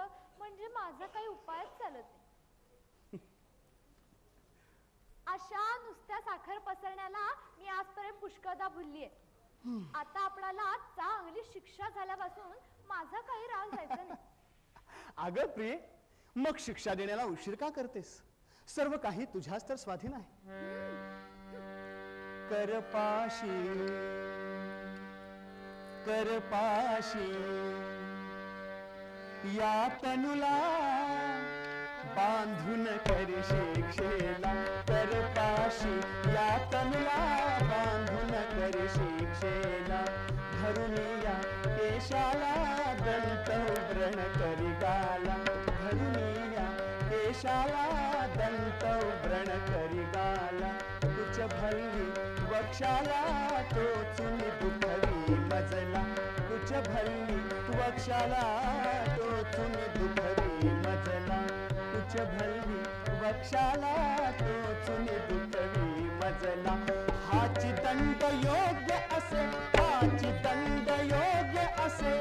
झालं म्हणजे माझा काही उपायच चालत नाही. अशा नुसत्या साखर पसरण्याला मी आजपर्यंत पुष्कळदा भुललीये. आता आपल्याला चांगली शिक्षा झाल्यापासून माझा काही राग जायचा नाही. अगं प्रिये, मग शिक्षा देण्याला उशीर का करतेस? सर्व काही तुझ्याच तर स्वाधीन आहे. करपाशी करपाशी या तनुला बांधून करशी क्षेला. करपाशी या तनुला बांधून करशी क्षेला. धरून या केशाला दंत व्रण करी गाला. धरून या केशाला दंत व्रण करी गाला. कुच भल्ली वक्षाला टोचून दुखवी मजला. कुच भल्ली वक्षाला टोचून दुखवी मजला. कुच भल्ली वक्षाला टोचून दुखवी मजला. हाची दंड योग्य असे, हाची दंड योग्य असे.